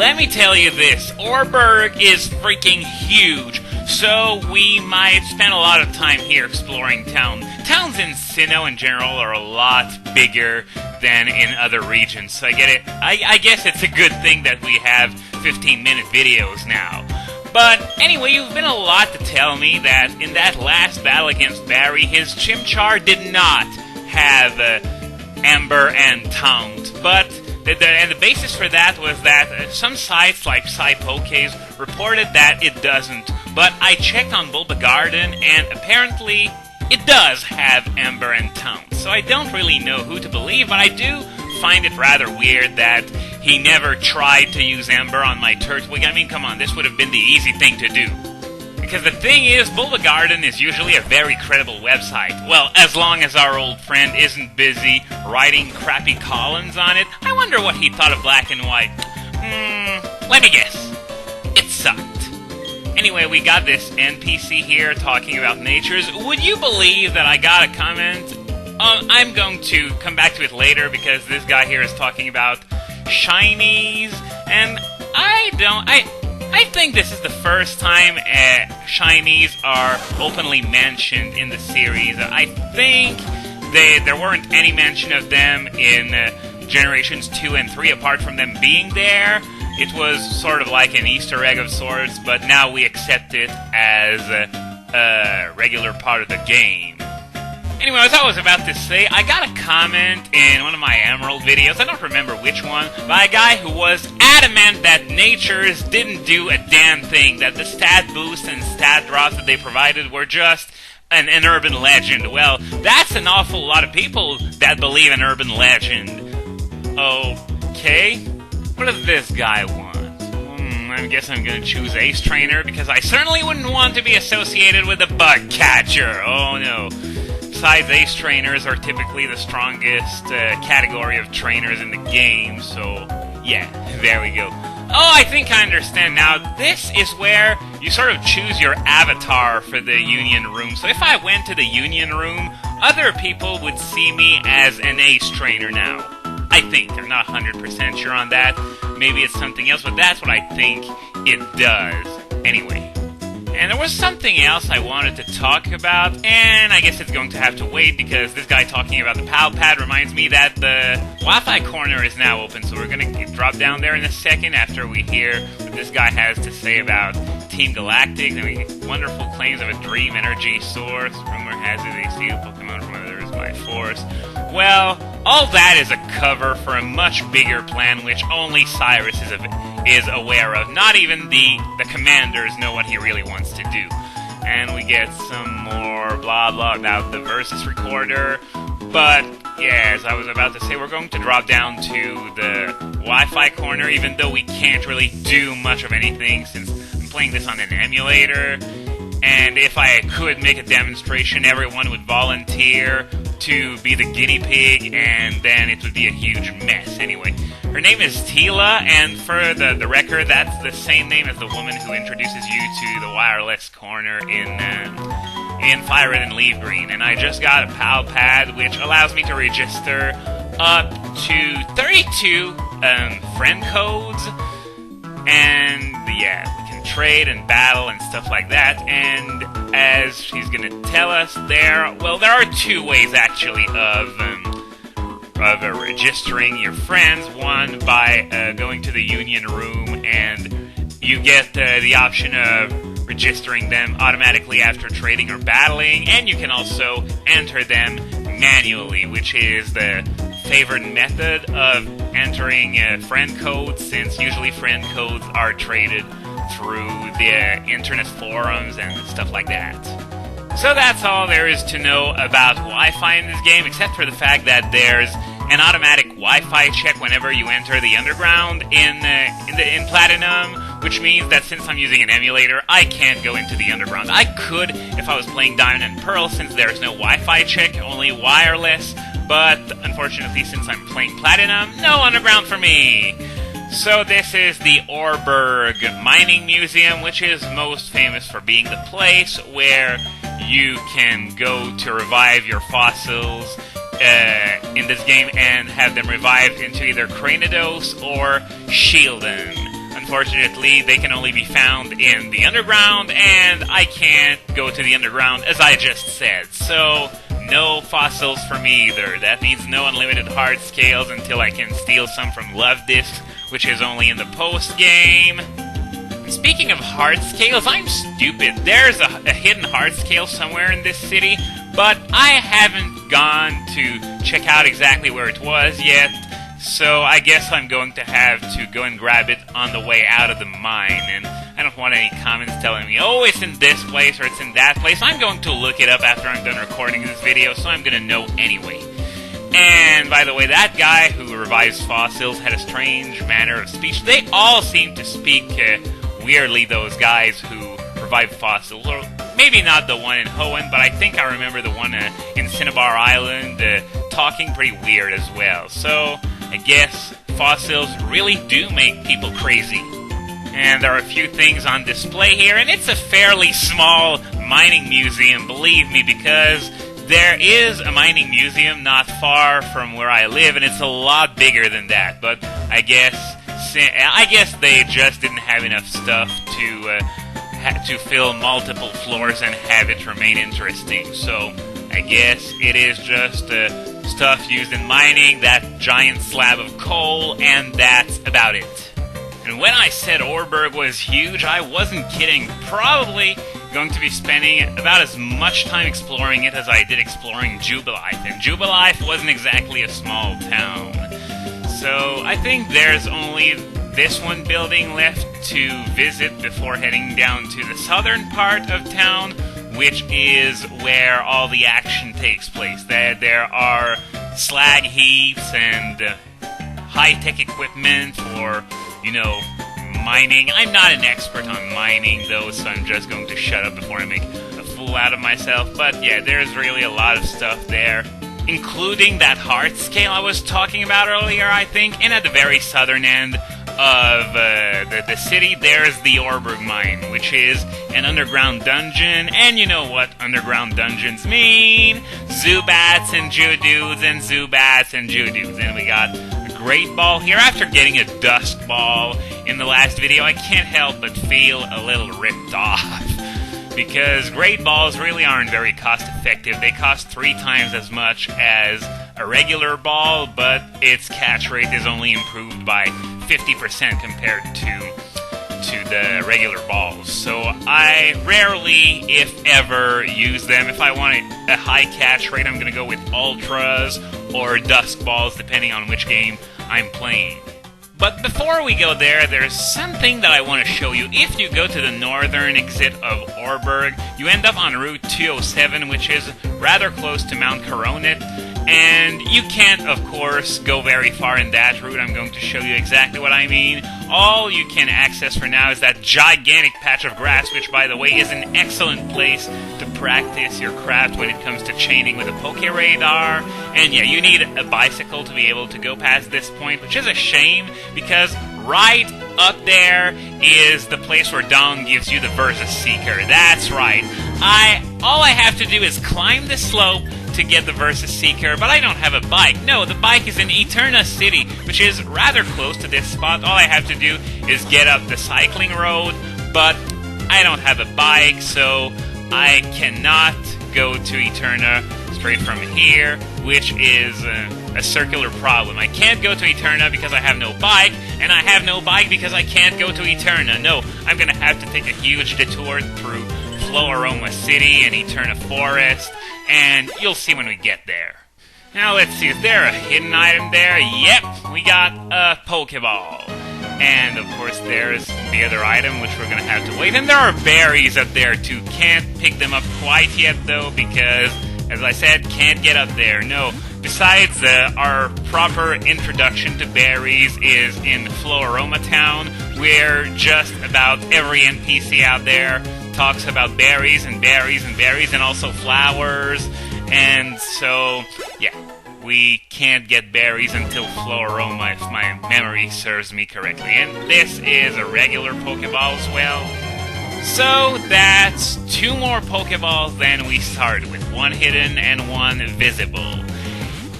let me tell you this, Oreburgh is freaking huge, so we might spend a lot of time here exploring town. Towns in Sinnoh in general are a lot bigger than in other regions, so I get it. I guess it's a good thing that we have 15-minute videos now. But anyway, you've been a lot to tell me that in that last battle against Barry, his Chimchar did not have Ember and Taunt, but the basis for that was that some sites like SciPokes reported that it doesn't, but I checked on Bulbagarden and apparently it does have Ember and Taunt, so I don't really know who to believe, but I do find it rather weird that he never tried to use Ember on my Turtwig. I mean, come on, this would have been the easy thing to do. Because the thing is, Bulbagarden is usually a very credible website. Well, as long as our old friend isn't busy writing crappy columns on it. I wonder what he thought of Black and White. Let me guess. It sucked. Anyway, we got this NPC here talking about natures. Would you believe that I got a comment? I'm going to come back to it later because this guy here is talking about shinies, and I think this is the first time shinies are openly mentioned in the series. I think there weren't any mention of them in Generations 2 and 3 apart from them being there. It was sort of like an Easter egg of sorts, but now we accept it as a regular part of the game. Anyway, as I was about to say, I got a comment in one of my Emerald videos, I don't remember which one, by a guy who was adamant that Natures didn't do a damn thing, that the stat boosts and stat drops that they provided were just an urban legend. Well, that's an awful lot of people that believe in urban legend. Okay, what does this guy want? I guess I'm gonna choose Ace Trainer, because I certainly wouldn't want to be associated with a bug catcher. Oh no. Besides, Ace Trainers are typically the strongest category of trainers in the game, so yeah, there we go. Oh, I think I understand now. This is where you sort of choose your avatar for the Union Room. So if I went to the Union Room, other people would see me as an Ace Trainer now. I think. I'm not 100% sure on that. Maybe it's something else, but that's what I think it does. Anyway. And there was something else I wanted to talk about, and I guess it's going to have to wait because this guy talking about the PAL pad reminds me that the Wi-Fi corner is now open, so we're going to drop down there in a second after we hear what this guy has to say about Team Galactic. I mean, wonderful claims of a dream energy source. Rumor has it they steal Pokemon from others by force. Well, all that is a cover for a much bigger plan which only Cyrus is aware of. Not even the commanders know what he really wants to do. And we get some more blah blah about the Versus Recorder. But, yeah, as I was about to say, we're going to drop down to the Wi-Fi corner, even though we can't really do much of anything since I'm playing this on an emulator. And if I could make a demonstration, everyone would volunteer to be the guinea pig, and then it would be a huge mess. Anyway, her name is Tila, and for the record, that's the same name as the woman who introduces you to the wireless corner in Fire Red and Leaf Green. And I just got a PAL pad, which allows me to register up to 32 friend codes, and yeah, we can trade and battle and stuff like that. And as she's gonna tell us, there are two ways actually of registering your friends. One by going to the Union Room, and you get the option of registering them automatically after trading or battling, and you can also enter them manually, which is the favored method of entering friend codes, since usually friend codes are traded through the internet forums and stuff like that. So that's all there is to know about Wi-Fi in this game, except for the fact that there's an automatic Wi-Fi check whenever you enter the underground in Platinum, which means that since I'm using an emulator, I can't go into the underground. I could if I was playing Diamond and Pearl, since there's no Wi-Fi check, only wireless, but unfortunately since I'm playing Platinum, no underground for me. So this is the Oreburgh Mining Museum, which is most famous for being the place where you can go to revive your fossils in this game and have them revived into either Cranidos or Shieldon. unfortunately, they can only be found in the underground, and I can't go to the underground, as I just said. So, no fossils for me either. That means no unlimited heart scales until I can steal some from Love Discs, which is only in the post-game. Speaking of heart scales, I'm stupid. There's a hidden heart scale somewhere in this city, but I haven't gone to check out exactly where it was yet, so I guess I'm going to have to go and grab it on the way out of the mine, and I don't want any comments telling me, oh, it's in this place or it's in that place. I'm going to look it up after I'm done recording this video, so I'm going to know anyway. And, by the way, that guy who revives fossils had a strange manner of speech. They all seem to speak weirdly, those guys who revive fossils. Or maybe not the one in Hoenn, but I think I remember the one in Cinnabar Island talking pretty weird as well. So, I guess fossils really do make people crazy. And there are a few things on display here, and it's a fairly small mining museum, believe me, because there is a mining museum not far from where I live, and it's a lot bigger than that. But I guess they just didn't have enough stuff to fill multiple floors and have it remain interesting. So I guess it is just stuff used in mining, that giant slab of coal, and that's about it. And when I said Oreburgh was huge, I wasn't kidding. Probably going to be spending about as much time exploring it as I did exploring Jubilife. And Jubilife wasn't exactly a small town. So I think there's only this one building left to visit before heading down to the southern part of town, which is where all the action takes place. There are slag heaps and high-tech equipment for, mining. I'm not an expert on mining, though, so I'm just going to shut up before I make a fool out of myself. But yeah, there's really a lot of stuff there, including that heart scale I was talking about earlier, I think. And at the very southern end of the city, there's the Oreburgh mine, which is an underground dungeon. And you know what underground dungeons mean? Zubats and Geodudes and Zubats and Geodudes. And we got a great ball here. After getting a dusk ball in the last video, I can't help but feel a little ripped off. Because great balls really aren't very cost effective. They cost 3 times as much as a regular ball, but its catch rate is only improved by 50% compared to the regular balls. So I rarely, if ever, use them. If I want a high catch rate, I'm going to go with ultras or dusk balls, depending on which game I'm playing. But before we go there, there's something that I want to show you. If you go to the northern exit of Oreburgh, you end up on Route 207, which is rather close to Mount Coronet. And you can't, of course, go very far in that route. I'm going to show you exactly what I mean. All you can access for now is that gigantic patch of grass, which, by the way, is an excellent place to practice your craft when it comes to chaining with a Poké-Radar. And yeah, you need a bicycle to be able to go past this point, which is a shame, because right up there is the place where Dong gives you the Versus Seeker. That's right. All I have to do is climb the slope to get the Versus Seeker, but I don't have a bike. No, the bike is in Eterna City, which is rather close to this spot. All I have to do is get up the cycling road, but I don't have a bike, so I cannot go to Eterna straight from here, which is a circular problem. I can't go to Eterna because I have no bike, and I have no bike because I can't go to Eterna. No, I'm going to have to take a huge detour through Floaroma City and Eterna Forest, and you'll see when we get there. Now let's see, is there a hidden item there? Yep, we got a Pokeball. And of course there's the other item, which we're going to have to wait. And there are berries up there too. Can't pick them up quite yet though, because, as I said, can't get up there. No. Besides, our proper introduction to berries is in Floaroma Town, where just about every NPC out there talks about berries and berries and berries, and also flowers. And so, yeah, we can't get berries until Floaroma, if my memory serves me correctly. And this is a regular Pokeball as well. So that's 2 more Pokeballs than we started with. 1 hidden and 1 visible.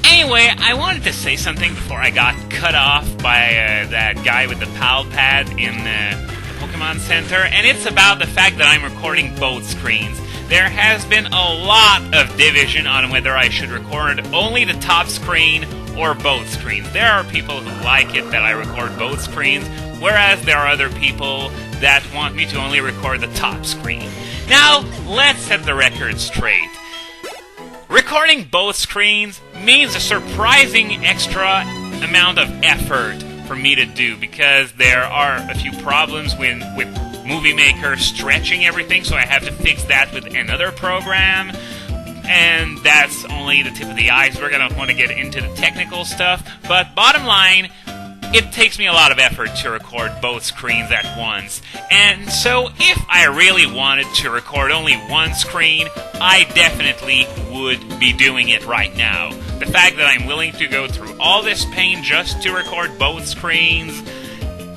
Anyway, I wanted to say something before I got cut off by that guy with the PAL pad in the Pokémon Center, and it's about the fact that I'm recording both screens. There has been a lot of division on whether I should record only the top screen or both screens. There are people who like it that I record both screens, whereas there are other people that want me to only record the top screen. Now, let's set the record straight. Recording both screens means a surprising extra amount of effort for me to do, because there are a few problems with Movie Maker stretching everything, so I have to fix that with another program. And that's only the tip of the iceberg. I don't want to get into the technical stuff, but bottom line, it takes me a lot of effort to record both screens at once. And so if I really wanted to record only one screen, I definitely would be doing it right now. The fact that I'm willing to go through all this pain just to record both screens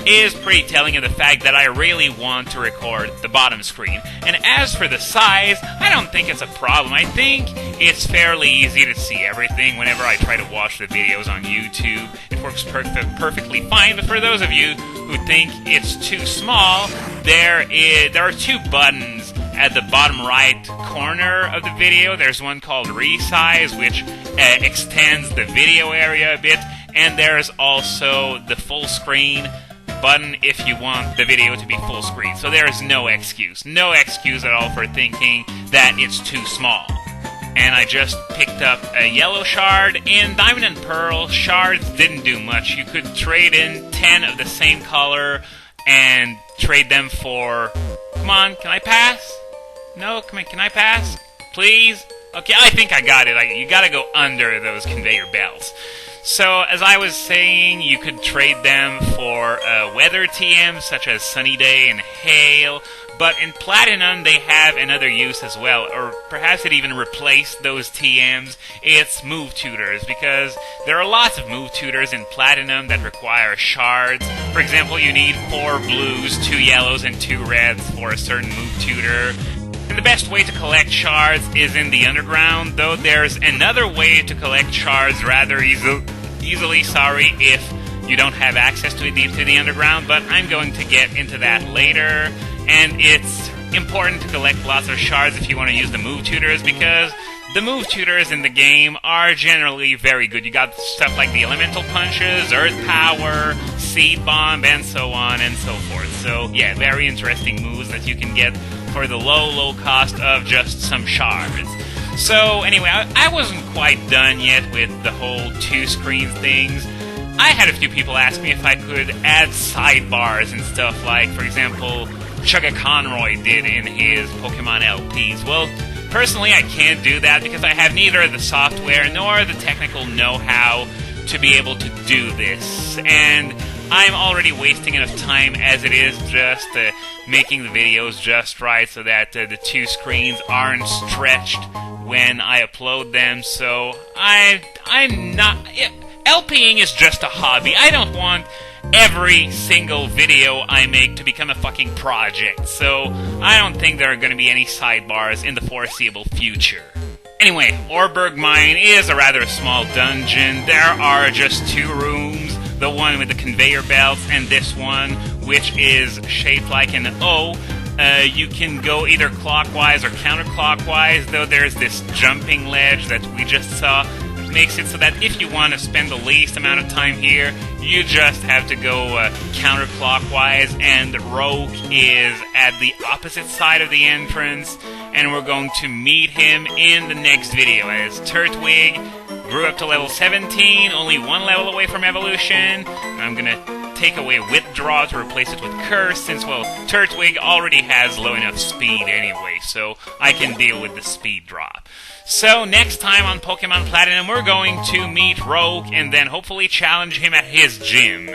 is pretty telling of the fact that I really want to record the bottom screen. And as for the size, I don't think it's a problem. I think it's fairly easy to see everything whenever I try to watch the videos on YouTube. It works perfectly fine, but for those of you who think it's too small, there are two buttons at the bottom right corner of the video. There's one called Resize, which extends the video area a bit, and there's also the full screen button if you want the video to be full screen. So there is no excuse at all for thinking that it's too small. And I just picked up a yellow shard. In Diamond and Pearl, shards didn't do much. You could trade in 10 of the same color and trade them for... Come on, can I pass? No, come on, can I pass? Please? Okay, I think I got it. You gotta go under those conveyor belts. So, as I was saying, you could trade them for weather TMs, such as Sunny Day and Hail, but in Platinum they have another use as well, or perhaps it even replaced those TMs. It's move tutors, because there are lots of move tutors in Platinum that require shards. For example, you need 4 blues, 2 yellows, and 2 reds for a certain move tutor. And the best way to collect shards is in the underground, though there's another way to collect shards rather easily if you don't have access to the underground, but I'm going to get into that later. And it's important to collect lots of shards if you want to use the move tutors, because the move tutors in the game are generally very good. You got stuff like the elemental punches, earth power, seed bomb, and so on and so forth. So yeah, very interesting moves that you can get for the low cost of just some shards. So anyway, I wasn't quite done yet with the whole 2 screen things. I had a few people ask me if I could add sidebars and stuff like, for example, Chugga Conroy did in his Pokemon LPs. Well, personally I can't do that because I have neither the software nor the technical know-how to be able to do this. And I'm already wasting enough time as it is just making the videos just right so that the 2 screens aren't stretched when I upload them. So I'm not... LPing is just a hobby. I don't want every single video I make to become a fucking project. So I don't think there are going to be any sidebars in the foreseeable future. Anyway, Oreburgh Mine is a rather small dungeon. There are just 2 rooms. The one with the conveyor belts and this one, which is shaped like an O. You can go either clockwise or counterclockwise, though there's this jumping ledge that we just saw. It makes it so that if you want to spend the least amount of time here, you just have to go counterclockwise, and Roark is at the opposite side of the entrance, and we're going to meet him in the next video as Turtwig grew up to level 17, only 1 level away from evolution. I'm gonna take away Withdraw to replace it with Curse, since, well, Turtwig already has low enough speed anyway, so I can deal with the speed drop. So, next time on Pokemon Platinum, we're going to meet Roark and then hopefully challenge him at his gym.